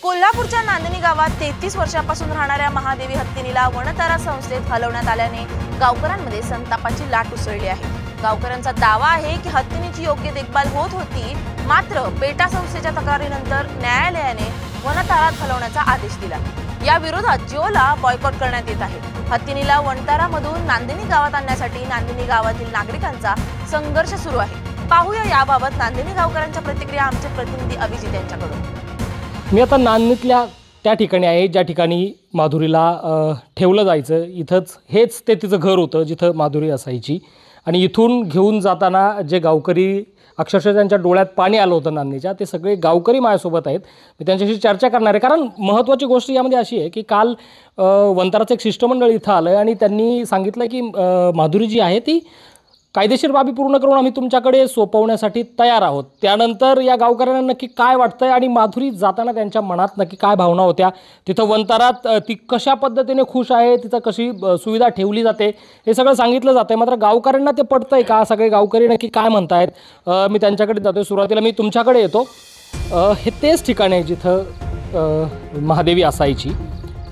कोल्हापूरच्या नांदणी गावात 33 वर्षांपासून राहणाऱ्या महादेवी हत्तीनीला वनतारा संस्थेत हलवण्यात आल्याने गावकऱ्यांमध्ये संतापाची लाट उसळली आहे। गावकऱ्यांचा दावा आहे की हत्तीनीची योग्य देखभाल होत होती, मात्र पेटा संस्थेच्या तक्रारीनंतर न्यायालयाने वनतारात हलवण्याचा आदेश दिला। या विरोधात जिओला बॉयकॉट करण्यात येत आहे। हत्तीनीला वनतारामधून नांदणी गावात आणण्यासाठी नांदणी गावातील नागरिकांचा संघर्ष सुरू आहे। पाहूया याबाबत नांदणी गावकऱ्यांच्या प्रतिक्रिया आमचे प्रतिनिधी अभिजित यांच्याकडून। मी आता नांदणीतल्या त्या ठिकाणी आहे ज्या ठिकाणी माधुरीला ठेवलं जायचं। इथंच हेच ते तिचं घर होतं जिथं माधुरी असायची आणि इथून घेऊन जाताना जे गावकरी अक्षरशः त्यांच्या डोळ्यात पाणी आलं होतं नांदणीच्या, ते सगळे गावकरी माझ्यासोबत आहेत। मी त्यांच्याशी चर्चा करणार आहे कारण महत्त्वाची गोष्ट यामध्ये अशी आहे की काल वनताराचं एक शिष्टमंडळ इथं आलं आणि त्यांनी सांगितलं की माधुरी जी आहे ती कायदेशीर बाबी पूर्ण करून आम्ही तुमच्याकडे सोपवण्यासाठी तयार आहोत। त्यानंतर या गावकऱ्यांना नक्की काय वाटतंय आणि माधुरी जाताना त्यांच्या मनात नक्की काय भावना होत्या, तिथं वनतारात ती कशा पद्धतीने खुश आहे, तिथं कशी सुविधा ठेवली जाते, हे सगळं सांगितलं जातं। मात्र गावकऱ्यांना ते पटतंय का, सगळे गावकरी नक्की काय म्हणतायत, मी त्यांच्याकडे जातोय। सुरुवातीला मी तुमच्याकडे येतो। हे तेच ठिकाण आहे जिथं महादेवी असायची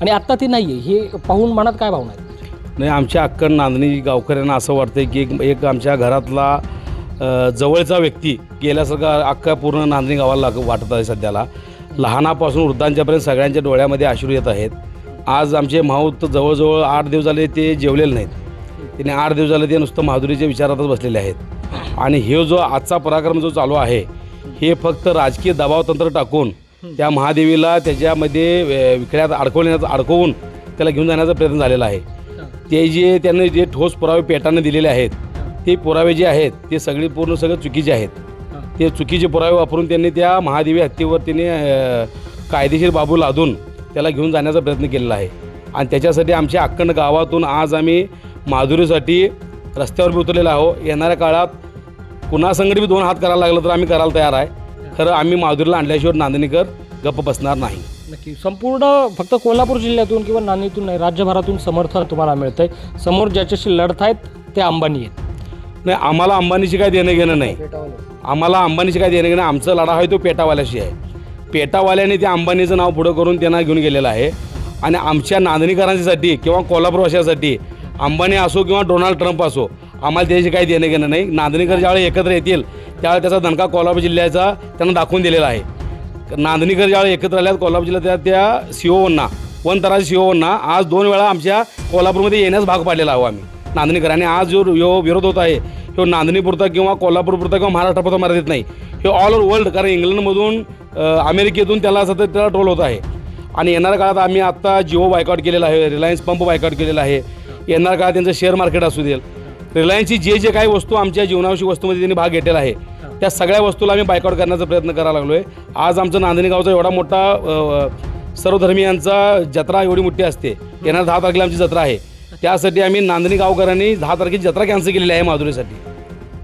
आणि आत्ता ती नाही आहे, हे पाहून मनात काय भावना आहेत? नाही, आमच्या अक्कड नांदणी गावकऱ्यांना असं वाटतं की एक आमच्या घरातला जवळचा व्यक्ती गेल्यासारखा अख्खा पूर्ण नांदणी गावाला वाटत आहे। सध्याला लहानापासून वृद्धांच्यापर्यंत सगळ्यांच्या डोळ्यामध्ये अश्रू येत आहेत। आज आमचे माऊत जवळजवळ 8 दिवस झाले ते जेवलेले नाहीत। त्याने 8 दिवस झाले ते नुसतं माधुरीच्या विचारातच बसलेले आहेत आणि हे जो आजचा पराक्रम जो चालू आहे हे फक्त राजकीय दबावतंत्र टाकून त्या महादेवीला त्याच्यामध्ये विखळ्यात अडकवून त्याला घेऊन जाण्याचा प्रयत्न झालेला आहे। ते त्यांनी जे ठोस पुरावे पेटाने दिलेले आहेत ते पुरावे जे आहेत ते सगळे चुकीचे आहेत। ते चुकीचे पुरावे वापरून त्यांनी त्या महादेवी हत्तीवर त्यांनी कायदेशीर बाबू लादून त्याला घेऊन जाण्याचा प्रयत्न केलेला आहे आणि त्याच्यासाठी आमच्या अखंड गावातून आज आम्ही माधुरीसाठी रस्त्यावर उतरलेलो आहोत। येणाऱ्या काळात पुन्हा संघटित 2 हात करायला लागलं तर आम्ही करायला तयार आहे। खरं आम्ही माधुरीला आणल्याशिवाय नांदणीकर गप्प बसणार नाही। नक्की संपूर्ण फक्त कोल्हापूर जिल्ह्यातून किंवा नांदणीतून नाही, राज्यभरातून समर्थन तुम्हाला मिळतंय। समोर ज्याच्याशी लढत आहेत ते अंबानी आहेत। नाही, आम्हाला अंबानीशी काय देणं घेणं नाही। आम्हाला अंबानीशी काय देणं घेणं, आमचा लढा आहे तो पेटावाल्याशी आहे। पेटावाल्याने त्या अंबानीचं नाव पुढं करून त्यांना घेऊन गेलेलं आहे आणि आमच्या नांदणीकरांसाठी किंवा कोल्हापूरवासियांसाठी अंबानी असो किंवा डोनाल्ड ट्रम्प असो, आम्हाला त्याची काही देणं घेणं नाही। नांदणीकर ज्यावेळी एकत्र येतील त्यावेळी त्याचा दणका कोल्हापूर जिल्ह्याचा त्यांना दाखवून दिलेला आहे। नांदणीकर ज्यावेळी एकत्र आल्यात कोल्हापूर जिल्ह्यात त्या सीओना वनताराच्या सीओना आज 2 वेळा आमच्या कोल्हापूरमध्ये येण्यास भाग पाडलेला आहोत आम्ही नांदणीकरांनी। आज जो विरोध होत आहे तो नांदणीपुरता किंवा कोल्हापूरपुरता किंवा महाराष्ट्रापुरता मर्यादित नाही, हे ऑल ओव्हर वर्ल्ड, कारण इंग्लंडमधून अमेरिकेतून त्याला सतत त्याला ट्रोल होत आहे। आणि येणाऱ्या काळात आम्ही आत्ता जिओ बायकॉट केलेला आहे, रिलायन्स पंप बायकॉट केलेला आहे। येणाऱ्या काळात त्यांचं शेअर मार्केट असू देईल, रिलायन्सची जे काही वस्तू आमच्या जीवनावश्यक वस्तूमध्ये त्यांनी भाग घेतलेला आहे त्या सगळ्या वस्तूला आम्ही बायकॉट करण्याचा प्रयत्न करायला लागलो आहे। आज आमचं नांदणी गावचा एवढा मोठा सर्वधर्मीयांचा जत्रा एवढी मोठी असते, येणाऱ्या 10 तारखेला आमची जत्रा आहे। त्यासाठी आम्ही नांदणी गावकऱ्यांनी 10 तारखेची जत्रा कॅन्सल केलेली आहे माधुरीसाठी।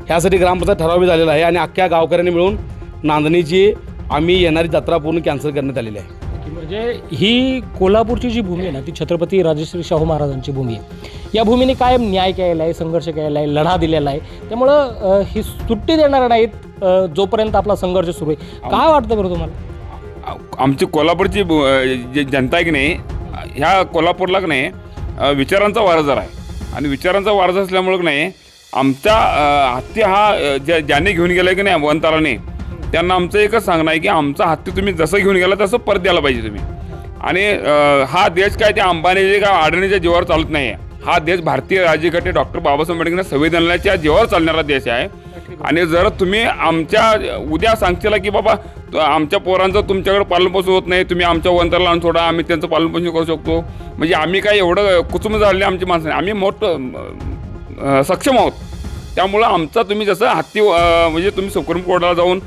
ह्यासाठी ग्रामपंचायत ठराव झालेला आहे आणि अख्ख्या गावकऱ्यांनी मिळून नांदणीची आम्ही येणारी जत्रा पूर्ण कॅन्सल करण्यात आलेली आहे। म्हणजे ही कोल्हापूरची जी भूमी आहे ना ती छत्रपती राजश्री शाहू महाराजांची भूमी आहे। या भूमीने कायम न्याय केलेला आहे, संघर्ष केलेला आहे, लढा दिलेला आहे। त्यामुळं ही सुट्टी देणार नाहीत जोपर्यंत आपला संघर्ष सुरू आहे। काय वाटतं बरं तुम्हाला? आमची कोल्हापूरची जी जनता आहे की नाही, ह्या कोल्हापूरला की नाही विचारांचा वारसा आहे आणि विचारांचा वारसा असल्यामुळं की नाही आमचा हत्ती हा ज्याने घेऊन गेला की नाही वनताराने, त्यांना आमचं एकच सांगणं आहे की आमचा हत्ती तुम्ही जसं घेऊन गेला तसं परत द्यायला पाहिजे तुम्ही। आणि हा देश काय त्या अंबानीचे का अडाणीच्या जीवावर चालत नाही आहे। हा देश भारतीय राज्यघटने डॉक्टर बाबासाहेब आंबेडकर संविधानाच्या जीवावर चालणारा देश आहे। आणि जर तुम्ही आमच्या उद्या सांगशील की बाबा आमच्या पोरांचं तुमच्याकडे पालनपोषण होत नाही, तुम्ही आमच्या वनताराला आणून सोडा, आम्ही त्यांचं पालनपोषण करू शकतो, म्हणजे आम्ही काय एवढं कुचूम झाले आमची माणसं, आम्ही मोठं सक्षम आहोत। त्यामुळं आमचा तुम्ही जसं हत्ती म्हणजे तुम्ही सुप्रीम कोर्टाला जाऊन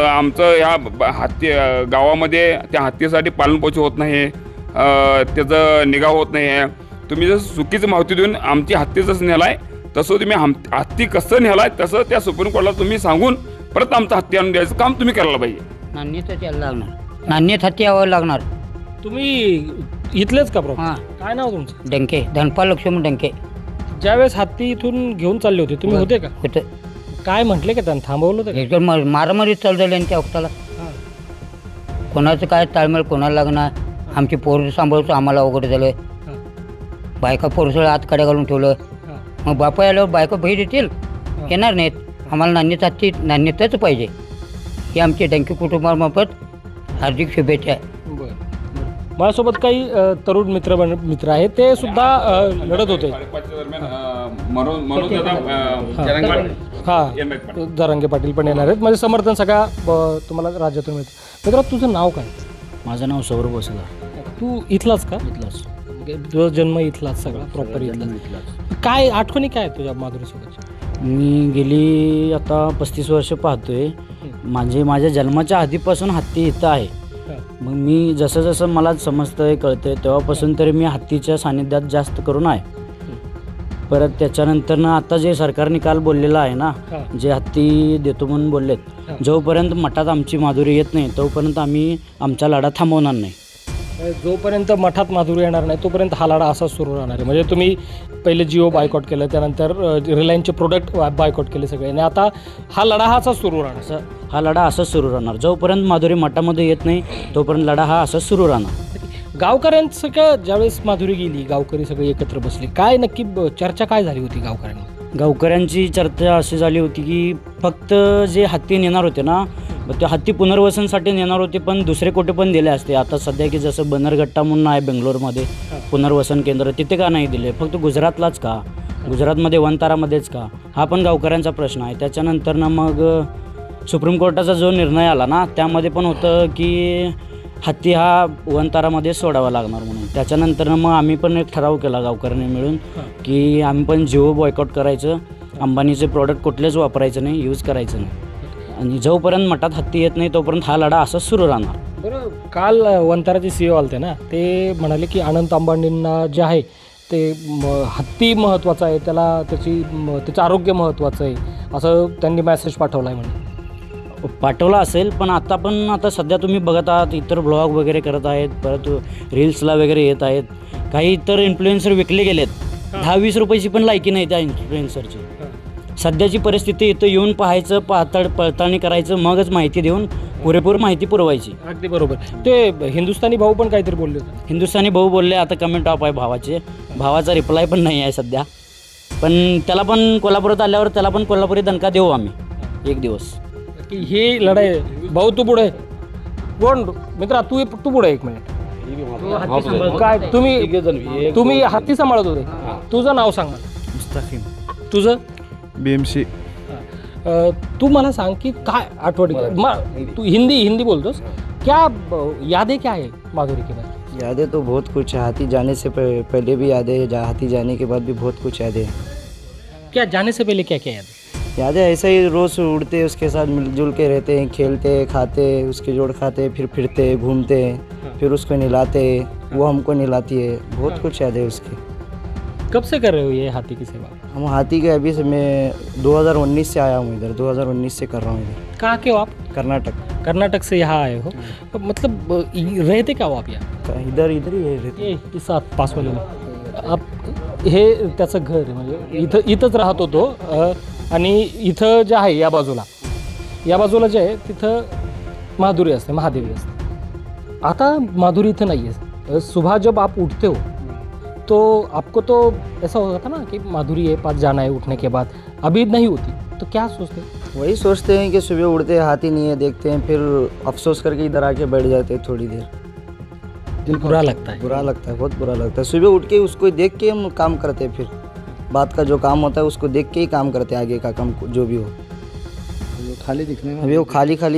आमचं ह्या हत्ती गावामध्ये त्या हत्तीसाठी पालनपोषण होत नाही, त्याचं निगा होत नाही आहे, तुम्ही जसं चुकीचं माहिती देऊन आमची हत्ती जसं नेला आहे तसं तुम्ही हत्ती कसं नेला आहे तसं त्या सुप्रीम कोर्टाला तुम्ही सांगून परत आमचं हत्ती आणून द्यायचं काम तुम्ही करायला पाहिजे। नान्यतच यायला लागणार, नान्यत हत्ती यावं लागणार। तुम्ही इथलेच का प्रॉब्लेम? हां, काय नाव तुमचं? डंके, धनपाल लक्ष्मण डंके। ज्यावेळेस हत्ती इथून घेऊन चालले होते तुम्ही होते का? होतं। काय म्हटले का त्यांना? थांबवलं होतं? एकदम मारामारी चालू झाली त्या वक्ताला, कोणाचं काय ताळमेळ कोणाला लागणार. आमची पोरं सांभाळतो आम्हाला अवघड झालं. बायका पोरसळ आत कड्या घालून ठेवलं. मग बापा आल्यावर बायका बही देतील येणार नाहीत. आम्हाला नान्यताच पाहिजे. ही आमची डंकी कुटुंबामार्फत हार्दिक शुभेच्छा आहे. माझ्यासोबत काही तरुण मित्र आहेत, ते सुद्धा लढत होते. हां, जरांगे पाटील पण येणार आहेत. म्हणजे समर्थन सगळ्या तुम्हाला राज्यातून मिळतं. मित्रा, तुझं नाव काय? माझं नाव सौरभ वसला. तू इथलाच का? इथलाच. तुझा जन्म इथलाच सगळा प्रॉपर इथलाच. काय आठवणी काय तुझ्या माधुरीसोबतच्या? मी गेली आता 35 वर्ष पाहतोय. माझ्या जन्माच्या आधीपासून हत्ती इथं आहे. मग मी जसं जसं मला समजतंय कळतंय तेव्हापासून तरी मी हत्तीच्या सानिध्यात जास्त करून आहे. परत त्याच्यानंतरनं आता जे सरकार निकाल बोललेला आहे ना, जे हत्ती देतो म्हणून बोललेत, जोपर्यंत मठात आमची माधुरी येत नाही तोपर्यंत आम्ही आमचा लढा थांबवणार नाही. जोपर्यंत मठात माधुरी येणार नाही तोपर्यंत हा लढा असाच सुरू राहणार आहे. म्हणजे तुम्ही पहिले जिओ बायकॉट केलं, त्यानंतर रिलायन्सचे प्रोडक्ट बायकॉट केले सगळे, आणि आता हा लढा हा असाच सुरू राहणार. हा लढा असाच सुरू राहणार. जोपर्यंत माधुरी मठामध्ये येत नाही तोपर्यंत लढा हा असाच सुरू राहणार. गावकऱ्यांचं का ज्यावेळेस माधुरी गेली, गावकरी सगळे एकत्र बसले, काय नक्की चर्चा काय झाली होती गावकऱ्यांना? गावकऱ्यांची चर्चा अशी झाली होती की फक्त जे हत्ती नेणार होते ना, ते हत्ती पुनर्वसनसाठी नेणार होते, पण दुसरे कुठे पण दिले असते. आता सध्या की जसं बन्नरघट्टा म्हणून आहे बेंगलोरमध्ये पुनर्वसन केंद्र, तिथे का नाही दिले? फक्त गुजरातलाच का? गुजरातमध्ये वनतारामध्येच का? हा पण गावकऱ्यांचा प्रश्न आहे. त्याच्यानंतरनं मग सुप्रीम कोर्टाचा जो निर्णय आला ना, त्यामध्ये पण होतं की हत्ती हा वनतारामध्ये सोडावा लागणार म्हणून. त्याच्यानंतर मग आम्ही पण एक ठराव केला गावकऱ्यांनी मिळून की आम्ही पण जिओ बॉयकॉट करायचं, अंबानीचे प्रॉडक्ट कुठलेच वापरायचं नाही, यूज करायचं नाही. आणि जोपर्यंत मठात हत्ती येत नाही तोपर्यंत हा लढा असाच सुरू राहणार. बरं, काल वनताराचे CEO आलते ना, ते म्हणाले की अनंत अंबानींना जे आहे ते हत्ती महत्त्वाचं आहे, त्याचं आरोग्य महत्त्वाचं आहे, असं त्यांनी मेसेज पाठवला आहे म्हणे. पाठवला असेल, पण आता सध्या तुम्ही बघत आहात इतर ब्लॉग वगैरे करत आहेत, परत रील्सला वगैरे येत आहेत. काही इतर इन्फ्लुएन्सर विकले गेलेत. 10-20 रुपयाची पण लायकी नाही त्या इन्फ्लुएन्सरची. सध्याची परिस्थिती इथं येऊन पाहायचं, पडताळणी करायचं, मगच माहिती देऊन पुरेपूर माहिती पुरवायची. अगदी बरोबर. ते हिंदुस्थानी भाऊ पण काहीतरी बोलले होते. हिंदुस्थानी भाऊ बोलले, आता कमेंट ऑफ आहे भावाचे. भावाचा रिप्लाय पण नाही आहे सध्या. पण त्याला पण कोल्हापुरात आल्यावर त्याला पण कोल्हापुरी दणका देऊ आम्ही एक दिवस. की ही लढाई. भाऊ तू पुढे कोण? मित्रा तू पुढे एक मिनिट. काय तुम्ही हत्ती सांभाळत होते? तुझं नाव सांग मला. मुस्ताफिम. तुझं? BMC. तू मला सांग की काय आठवणी, तू हिंदी बोलतोस, क्या यादें क्या है माधुरी के बाद? यादें तो बहुत कुछ है. हाथी जाने से पहले भी यादें, हाथी जाने के बाद भी बहुत कुछ यादें. क्या जाने से पहले क्या क्या यादें? यादें ऐसे ही रोज़ उड़ते, उसके साथ मिलजुल के रहते हैं, खेलते खाते, उसके जोड़ खाते, फिर फिरते घूमते, फिर उसको नहलाते, वो हमको नहलाती है. बहुत कुछ यादें उसकी. कब से कर रहे हो ये हाथी की सेवा? हम हाथी के अभी से मैं 2019 से आया हूँ इधर. 2019 से कर रहा हूँ इधर. कहाँ के हो आप? कर्नाटक से यहाँ आए हो. मतलब रहते क्या हो आप यहाँ? इधर ही रहते. ये साथ पास वाले में आप, हे त्याचं घर आहे. म्हणजे इथंच राहत होतो. आणि इथं जे आहे या बाजूला जे आहे तिथं माधुरी असते, महादेवी असते. आता माधुरी इथं नाही आहे. सुबह जब आप उठते हो तो आपको तो ऐसा होता था ना कि माधुरी के पास जाना है उठने के बाद, अभी नहीं होती, तो क्या सोचते? वही सोचते हैं कि सुबह उठते हाथी नहीं है, देखते हैं, फिर अफसोस करके इधर आके बैठ जाते हैं थोड़ी देर. दिल बुरा लगता है. बहुत बुरा लगता है. सुबह उठ के उसको देख के हम काम करते हैं. फिर बात का जो काम होता है उसको देख के ही काम करते हैं, आगे का काम जो भी हो. वो खाली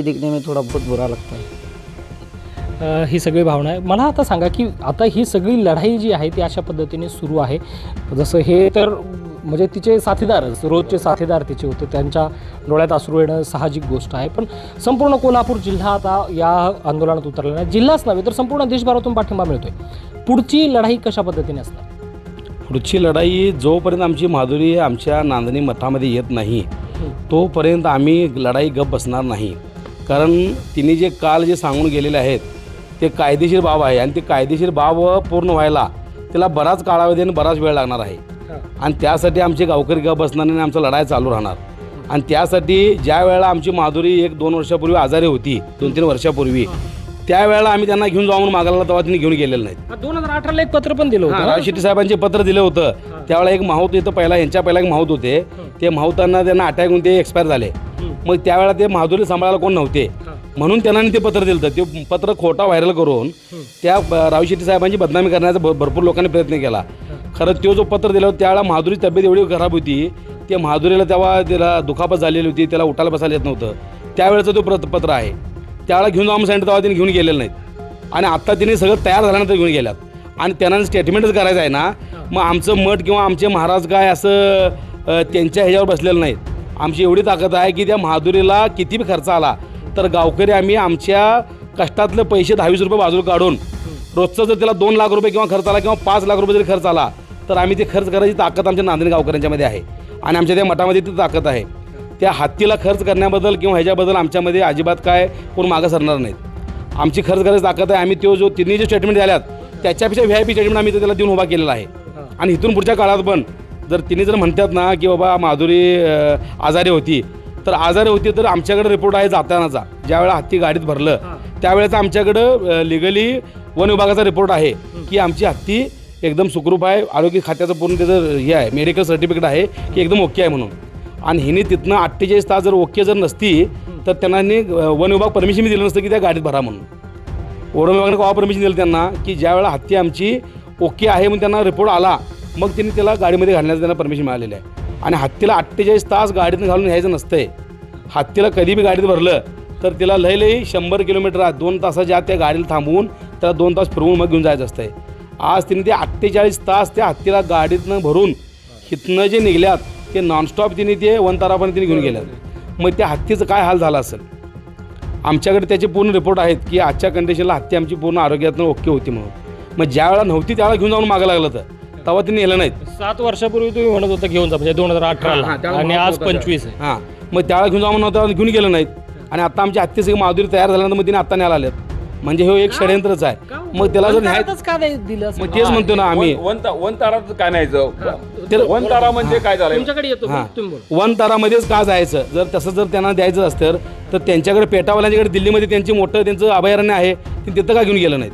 दिखने में थोड़ा बहुत बुरा लगता है. ही सगळी भावना आहे. मला आता सांगा की आता ही सगळी लढाई जी आहे ती अशा पद्धतीने सुरू आहे. जसं हे तर म्हणजे तिचे साथीदारच, रोजचे साथीदार तिचे होते, त्यांच्या डोळ्यात अश्रू येणं साहजिक गोष्ट आहे. पण संपूर्ण कोल्हापूर जिल्हा आता या आंदोलनात उतरलेला आहे. जिल्हाच नव्हे तर संपूर्ण देशभरातून पाठिंबा मिळतोय. पुढची लढाई कशा पद्धतीने असणार? पुढची लढाई जोपर्यंत आमची माधुरी आमच्या नांदणी मठामध्ये येत नाही तोपर्यंत आम्ही लढाई गप बसणार नाही. कारण तिने जे काल जे सांगून गेलेले आहेत ते कायदेशीर बाब आहे, आणि ते कायदेशीर बाब पूर्ण व्हायला त्याला बराच कालावधी आणि बराच वेळ लागणार आहे. आणि त्यासाठी आमचे गावकरी गप बसणार नाही, आमचा लढाई चालू राहणार. आणि त्यासाठी ज्या वेळेला आमची माधुरी 1-2 वर्षापूर्वी आजारी होती, 2-3 वर्षापूर्वी, त्यावेळेला आम्ही त्यांना घेऊन जाऊन मागायला तेव्हा त्यांनी घेऊन गेलेलं नाहीत. 2018ला एक पत्र पण दिलं होतं. राव शेट्टी साहेबांचे पत्र दिलं होतं. त्यावेळेला एक माहूत इथं पहिला एक माहूत होते. ते माहूतांना त्यांना अटॅक होऊन ते एक्सपायर झाले. मग त्यावेळेला ते माधुरी सांभाळायला कोण नव्हते म्हणून त्यांना ते पत्र दिलं होतं. ते पत्र खोटा व्हायरल करून त्या राव शेट्टी साहेबांची बदनामी करण्याचा भरपूर लोकांनी प्रयत्न केला. खरं तो जो पत्र दिला होता त्यावेळेला माधुरीची तब्येत एवढी खराब होती, ते माधुरीला तेव्हा त्याला दुखापत झालेली होती, त्याला उठायला बसायला येत नव्हतं. त्यावेळेचं तो पत्र आहे. त्यावेळेला घेऊन जाऊन सांगितलं तेव्हा त्यांनी घेऊन गेलेलं नाहीत आणि आत्ता त्यांनी सगळं तयार झाल्यानंतर घेऊन गेल्यात आणि त्यांना स्टेटमेंटच करायचं आहे ना. मग आमचं मठ किंवा आमचे महाराज काय असं त्यांच्या ह्याच्यावर बसलेलं नाहीत. आमची एवढी ताकद आहे की त्या माधुरीला किती बी खर्च आला तर गावकरी आम्ही आमच्या कष्टातले पैसे 10-20 रुपये बाजूला काढून रोजचं जर त्याला 2 लाख रुपये किंवा खर्च आला किंवा 5 लाख रुपये जरी खर्च आला तर आम्ही ते खर्च करायची ताकद आमच्या नांदेड गावकऱ्यांच्यामध्ये आहे आणि आमच्या त्या मठामध्ये ती ताकद आहे. त्या हत्तीला खर्च करण्याबद्दल किंवा ह्याच्याबद्दल आमच्यामध्ये अजिबात काय कोण मागं सरणार नाहीत. आमची खर्च करायची ताकद आहे. आम्ही जो तिन्ही जे स्टेटमेंट झाल्यात त्याच्यापेक्षा VIP स्टेटमेंट आम्ही त्याला देऊन उभा केलेला आहे आणि इथून पुढच्या काळात पण जर तिने जर म्हणतात ना की बाबा माधुरी आजारी होती तर आमच्याकडे रिपोर्ट आहे जातानाचा. ज्यावेळेला हत्ती गाडीत भरलं त्यावेळेचा आमच्याकडं लिगली वन विभागाचा रिपोर्ट आहे की आमची हत्ती एकदम सुखरूप आहे. आरोग्य खात्याचं पूर्ण त्याचं हे आहे, मेडिकल सर्टिफिकेट आहे की एकदम ओके आहे म्हणून. आणि हिने तिथनं 48 तास जर ओके जर नसती तर त्यांना वन विभाग परमिशन दिलं नसतं की त्या गाडीत भरा म्हणून. वन विभागाने केव्हा परमिशन दिलं त्यांना की ज्यावेळेला हत्ती आमची ओके आहे म्हणून त्यांना रिपोर्ट आला मग त्यांनी त्याला गाडीमध्ये घालण्याचं त्यांना परमिशन मिळालेलं आहे. आणि हत्तीला 48 तास गाडीतून घालून न्यायचं नसतंय. हत्तीला कधी बी गाडीत भरलं तर तिला लई 100 किलोमीटर 2 तासाच्या आत त्या गाडीला थांबवून त्याला 2 तास फिरवून मग घेऊन जायचं असतंय. आज तिने ते 48 तास त्या हत्तीला गाडीतनं भरून इथनं जे निघल्यात ते नॉनस्टॉप तिने ते वनतारापर्यंत तिने घेऊन गेल्यात. मग त्या हत्तीचं काय हाल झाला असेल. आमच्याकडे त्याचे पूर्ण रिपोर्ट आहेत की आजच्या कंडिशनला हत्ती आमची पूर्ण आरोग्यातनं ओके होती म्हणून. मग ज्या वेळेला नव्हती त्यावेळेला घेऊन जाऊन मागं लागलं तर तेव्हा त्यांनी नेलं नाहीत. 7 वर्षापूर्वी तुम्ही म्हणत होता घेऊन जा म्हणजे 2018ला आणि आज 25 आहे. हां मग त्यावेळेला घेऊन जाऊन नव्हतं घेऊन गेलं नाहीत आणि आता आमची हत्ती सगळी माधुरी तयार झाल्यानंतर मग तिने आत्ता न्यायला आलेत. म्हणजे हे एक षडयंत्रच आहे. मग त्याला जर न्यायच का नाही दिलं मग तेच म्हणतो ना आम्ही वन ताराचं काय न्यायचं. वन तारा म्हणजे काय झालं तुमच्याकडे येतो तुम्ही बोला. वन तारामध्येच का जायचं. जर तसं जर त्यांना द्यायचं असतं तर त्यांच्याकडे पेटावाल्यांच्याकडे दिल्लीमध्ये त्यांची मोठं त्यांचं अभयारण्य आहे ते तिथं का घेऊन गेलं नाहीत.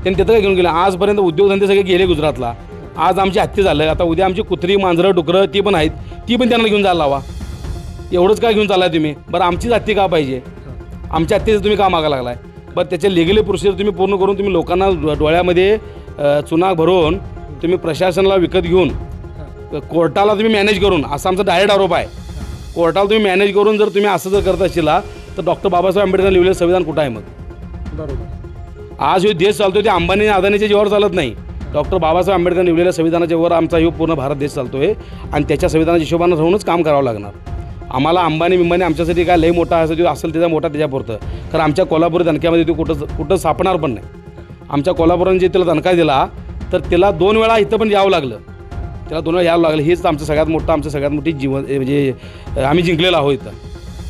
त्यांनी तिथं का घेऊन गेलं. आजपर्यंत उद्योगधंदे सगळे गेले गुजरातला. आज आमची हत्ती झालं. आता उद्या आमची कुत्री मांजरं डुकरं ती पण आहेत ती पण त्यांना घेऊन जायला लावा. एवढंच काय घेऊन चाललाय तुम्ही. बरं आमचीच हत्ती का पाहिजे. आमच्या हत्तीचं तुम्ही का मागा लागलाय. बरं त्याचे लिगली प्रोसिजर तुम्ही पूर्ण करून तुम्ही लोकांना डोळ्यामध्ये चुना भरून तुम्ही प्रशासनाला विकत घेऊन कोर्टाला तुम्ही मॅनेज करून असा आमचा डायरेक्ट आरोप आहे. कोर्टाला तुम्ही मॅनेज करून जर तुम्ही असं जर करत असशील तर डॉक्टर बाबासाहेब आंबेडकरांनी लिहिलेलं संविधान कुठं आहे मग. बरोबर. आज हे देश चालतोय ते अंबानी अदानीच्या जीवावर चालत नाही. डॉक्टर बाबासाहेब आंबेडकरांनी लिहिलेल्या संविधानाच्या वर आमचा हे पूर्ण भारत देश चालतोय आणि त्याच्या संविधानाच्या हिशोबानं राहूनच काम करावं लागणार. आम्हाला अंबानी आमच्यासाठी काय लई मोठा असेल त्याचा मोठा त्याच्यापुरतं. कारण आमच्या कोल्हापूर दणक्यामध्ये तो कुठं सापणार पण नाही. आमच्या कोल्हापुराने जे त्याला दणका दिला तर त्याला 2 वेळा इथं पण यावं लागलं. त्याला 2 वेळा यावं लागलं. हेच आमचं सगळ्यात मोठी जीवन म्हणजे आम्ही जिंकलेलं आहोत इथं.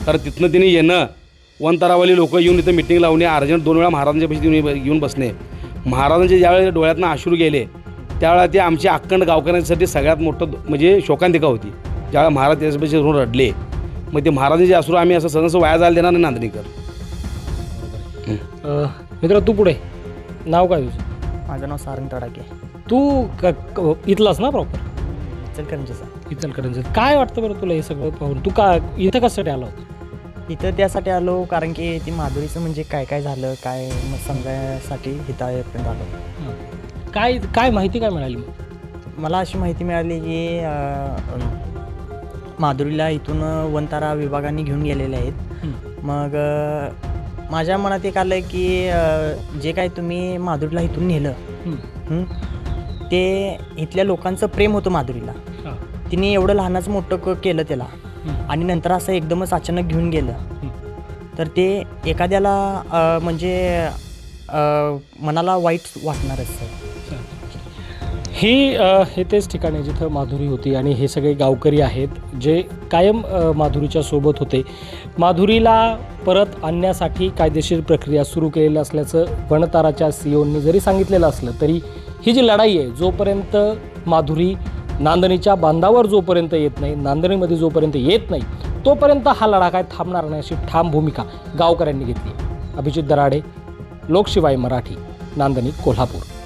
कारण तिथनं तिने येणं वनतारावाली लोक येऊन इथं मिटिंग लावणे अर्जंट 2 वेळा महाराजांच्या पैसे येऊन बसणे. महाराजांचे ज्यावेळेस डोळ्यातनं अश्रू गेले त्यावेळेला ते आमच्या अखंड गावकऱ्यांसाठी सगळ्यात मोठं म्हणजे शोकांतिका होती. ज्यावेळेला महाराज त्याच्यापेक्षा धरून रडले मग ते महाराजांचे अश्रू आम्ही असं सहज वाया जायला देणार नाही नांदणीकर. मित्र तू पुढे नाव काय तुझं. माझं नाव सारंग तडाके. तू इथलाच ना प्रॉपर इचलकरंजीचा. इचलकरंजी. काय वाटतं बरं तुला हे सगळं पाहून. तू का इथं कशासाठी आला होता. इथं त्यासाठी आलो कारण की ती माधुरीचं म्हणजे काय काय झालं काय मग समजायसाठी इथं आलो. काय माहिती काय मिळाली. मला अशी माहिती मिळाली की माधुरीला इथून वनतारा विभागाने घेऊन गेलेले आहेत. मग माझ्या मनात एक आलं की जे काय तुम्ही माधुरीला इथून नेलं ते इथल्या लोकांचं प्रेम होतं माधुरीला. तिने एवढं लहानाचं मोठं केलं त्याला आणि नंतर असं एकदमच अचानक घेऊन गेलं तर ते एखाद्याला म्हणजे मनाला वाईट वाटणारच. हे तेच ठिकाण आहे जिथं माधुरी होती आणि हे सगळे गावकरी आहेत जे कायम माधुरीच्या सोबत होते. माधुरीला परत आणण्यासाठी कायदेशीर प्रक्रिया सुरू केलेली असल्याचं वनताराच्या CEOंनी जरी सांगितलेलं असलं तरी ही जी लढाई आहे जोपर्यंत माधुरी नांदणीच्या बांधावर जोपर्यंत येत नाही नांदणीमध्ये जोपर्यंत येत नाही तोपर्यंत हा लढा काय थांबणार नाही अशी ठाम भूमिका गावकऱ्यांनी घेतली. अभिजित दराडे, लोकशिवाय मराठी, नांदणी, कोल्हापूर.